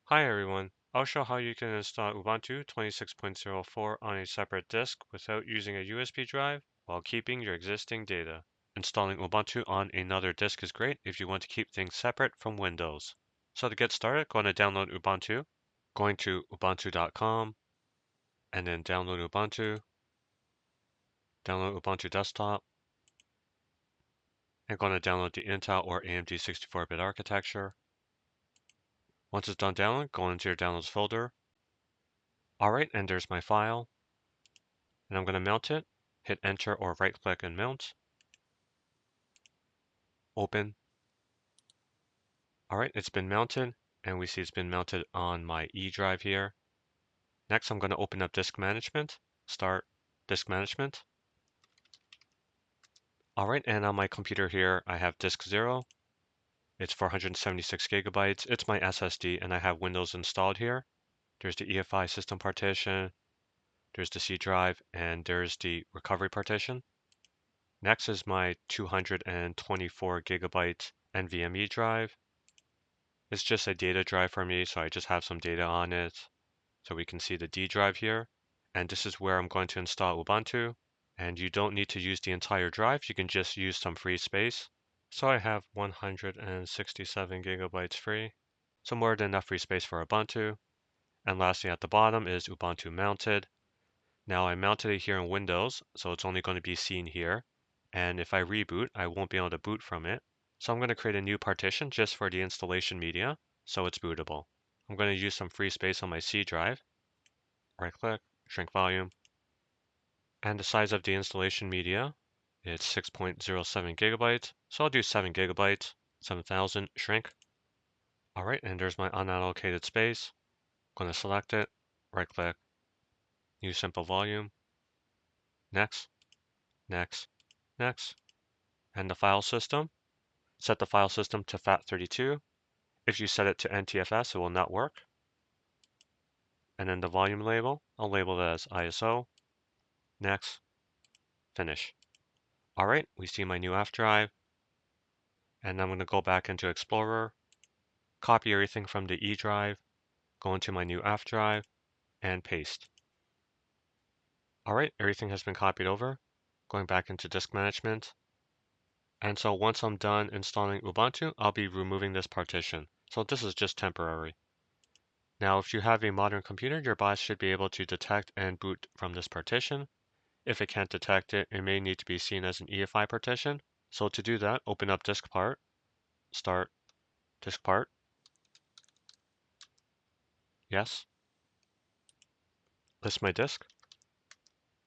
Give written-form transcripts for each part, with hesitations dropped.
Hi everyone, I'll show how you can install Ubuntu 26.04 on a separate disk without using a USB drive while keeping your existing data. Installing Ubuntu on another disk is great if you want to keep things separate from Windows. So to get started, go to download Ubuntu, going to ubuntu.com, and then download Ubuntu Desktop, and going to download the Intel or AMD 64-bit architecture. Once it's done downloading, go into your downloads folder. Alright, and there's my file. And I'm going to mount it. Hit enter or right click and mount. Open. All right, it's been mounted and we see it's been mounted on my E drive here. Next, I'm going to open up disk management. Start disk management. All right, and on my computer here, I have disk 0. It's 476 gigabytes. It's my SSD and I have Windows installed here. There's the EFI system partition, there's the C drive, and there's the recovery partition. Next is my 224 gigabyte NVMe drive. It's just a data drive for me, so I just have some data on it. So we can see the D drive here. And this is where I'm going to install Ubuntu. And you don't need to use the entire drive, you can just use some free space. So I have 167 gigabytes free. So more than enough free space for Ubuntu. And lastly at the bottom is Ubuntu mounted. Now I mounted it here in Windows, so it's only going to be seen here. And if I reboot, I won't be able to boot from it. So I'm going to create a new partition just for the installation media, so it's bootable. I'm going to use some free space on my C drive. Right click, shrink volume. And the size of the installation media, it's 6.07 gigabytes. So I'll do 7 gigabytes, 7000, shrink. All right, and there's my unallocated space. I'm going to select it, right click, new simple volume. Next, next, next. And the file system, set the file system to FAT32. If you set it to NTFS, it will not work. And then the volume label, I'll label it as ISO. Next, finish. All right, we see my new F drive. And I'm going to go back into Explorer, copy everything from the E drive, go into my new F drive, and paste. All right, everything has been copied over. Going back into disk management. And so once I'm done installing Ubuntu, I'll be removing this partition. So this is just temporary. Now, if you have a modern computer, your BIOS should be able to detect and boot from this partition. If it can't detect it, it may need to be seen as an EFI partition. So to do that, open up disk part, start disk part, yes, list my disk,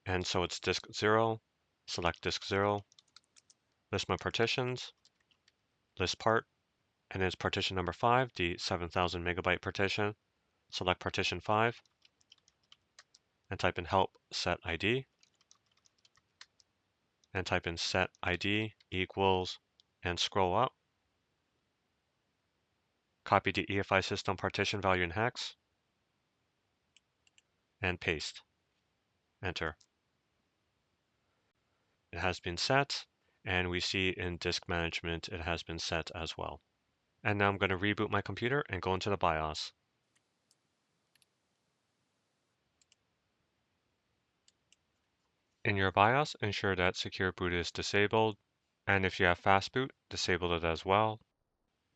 and so it's disk 0, select disk 0, list my partitions, list part, and it's partition number 5, the 7000 megabyte partition, select partition 5, and type in help set ID, and type in set ID equals, and scroll up, copy the EFI system partition value in hex, and paste, enter. It has been set, and we see in disk management it has been set as well. And now I'm going to reboot my computer and go into the BIOS. In your BIOS, ensure that Secure Boot is disabled, and if you have Fast Boot, disable it as well.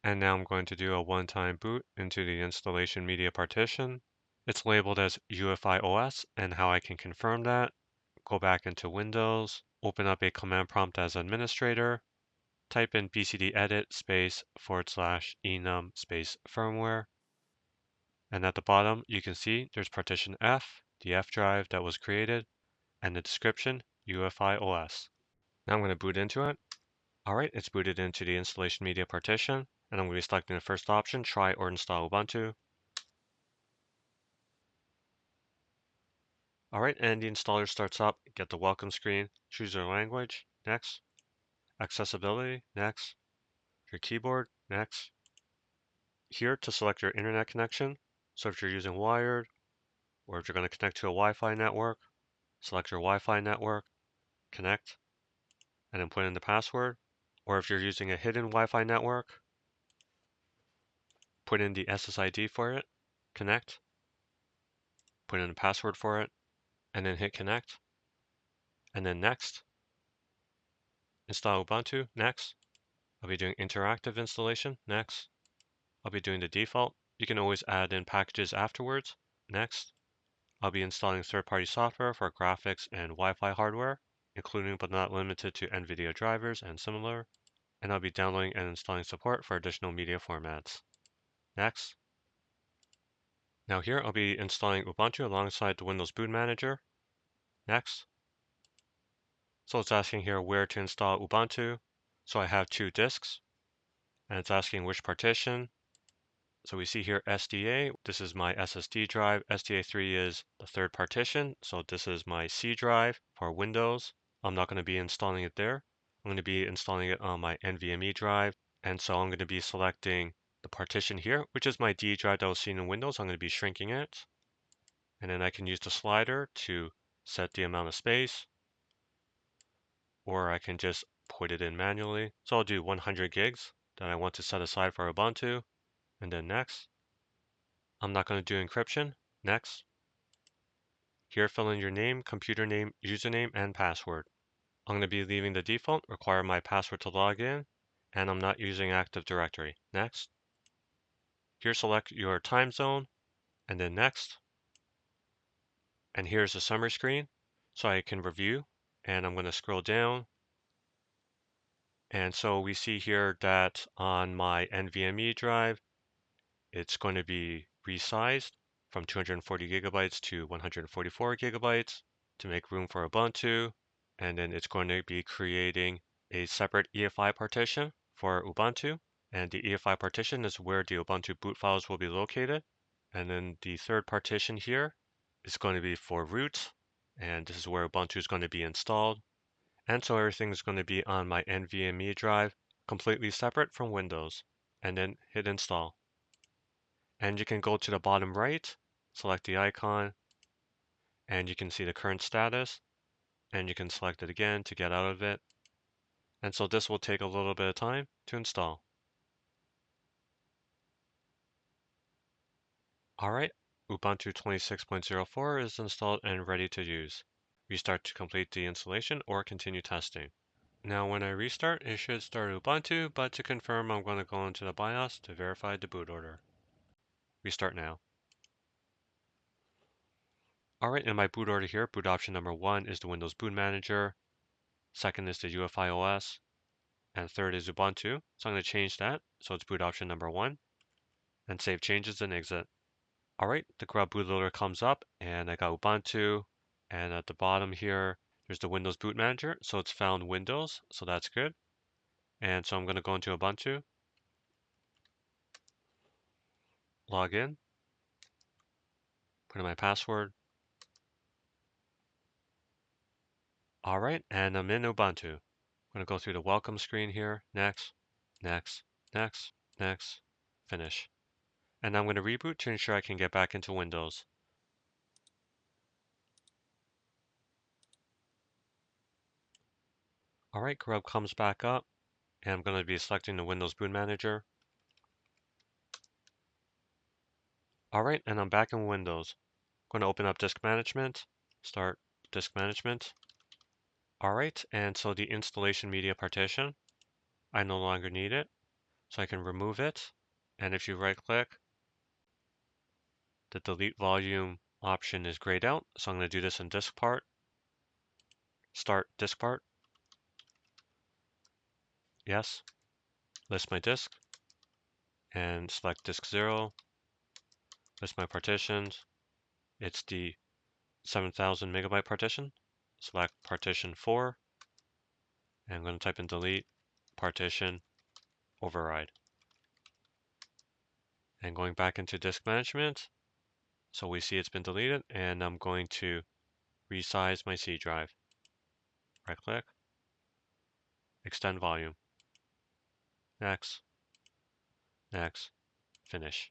And now I'm going to do a one-time boot into the installation media partition. It's labeled as UEFI OS, and how I can confirm that, go back into Windows, open up a command prompt as administrator, type in bcdedit space / enum space firmware. And at the bottom, you can see there's partition F, the F drive that was created, and the description, UEFI OS. Now I'm going to boot into it. All right, it's booted into the installation media partition, and I'm going to be selecting the first option, try or install Ubuntu. All right, and the installer starts up, get the welcome screen, choose your language, next, accessibility, next, your keyboard, next. Here to select your internet connection. So if you're using wired, or if you're going to connect to a Wi-Fi network, select your Wi-Fi network, connect, and then put in the password. Or if you're using a hidden Wi-Fi network, put in the SSID for it. connect, put in a password for it, and then hit connect, and then next, install Ubuntu, next. I'll be doing interactive installation, next. I'll be doing the default. You can always add in packages afterwards, next. I'll be installing third-party software for graphics and Wi-Fi hardware, including but not limited to NVIDIA drivers and similar, and I'll be downloading and installing support for additional media formats. Next. Now here I'll be installing Ubuntu alongside the Windows Boot Manager. Next. So it's asking here where to install Ubuntu. So I have 2 disks, and it's asking which partition. So we see here SDA, this is my SSD drive. SDA3 is the third partition, so this is my C drive for Windows. I'm not going to be installing it there. I'm going to be installing it on my NVMe drive, and so I'm going to be selecting the partition here, which is my D drive that was seen in Windows. I'm going to be shrinking it, and then I can use the slider to set the amount of space, or I can just put it in manually. So I'll do 100 gigs that I want to set aside for Ubuntu, and then next. I'm not going to do encryption. Next. Here, fill in your name, computer name, username, and password. I'm going to be leaving the default, require my password to log in, and I'm not using Active Directory. Next. Here, select your time zone, and then next. And here's the summary screen, so I can review, and I'm going to scroll down. And so we see here that on my NVMe drive, it's going to be resized from 240 gigabytes to 144 gigabytes to make room for Ubuntu. And then it's going to be creating a separate EFI partition for Ubuntu. And the EFI partition is where the Ubuntu boot files will be located. And then the third partition here is going to be for root. And this is where Ubuntu is going to be installed. And so everything is going to be on my NVMe drive, completely separate from Windows. And then hit install. And you can go to the bottom right, select the icon, and you can see the current status, and you can select it again to get out of it. And so this will take a little bit of time to install. All right, Ubuntu 26.04 is installed and ready to use. Restart to complete the installation or continue testing. Now when I restart, it should start Ubuntu, but to confirm, I'm going to go into the BIOS to verify the boot order. Restart now. All right, in my boot order here, boot option number 1 is the Windows Boot Manager. Second is the UEFI OS. And third is Ubuntu. So I'm going to change that. So it's boot option number 1. And save changes and exit. All right, the grub bootloader comes up and I got Ubuntu. And at the bottom here, there's the Windows Boot Manager. So it's found Windows. So that's good. And so I'm going to go into Ubuntu. Log in. Put in my password. All right, and I'm in Ubuntu. I'm going to go through the welcome screen here. Next, next, next, next, finish. And I'm going to reboot to ensure I can get back into Windows. All right, grub comes back up, and I'm going to be selecting the Windows Boot Manager. All right, and I'm back in Windows. I'm going to open up Disk Management, start Disk Management. All right, and so the installation media partition, I no longer need it, so I can remove it. And if you right-click, the Delete Volume option is grayed out, so I'm going to do this in Disk Part. Start Disk Part. Yes. List my disk, and select Disk 0. List my partitions. It's the 7,000 megabyte partition. Select partition 4. And I'm going to type in delete partition override. And going back into disk management, so we see it's been deleted, and I'm going to resize my C drive. Right click, extend volume. Next, next, finish.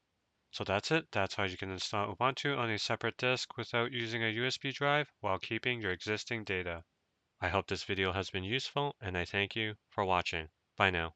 So that's it. That's how you can install Ubuntu on a separate disk without using a USB drive while keeping your existing data. I hope this video has been useful, and I thank you for watching. Bye now.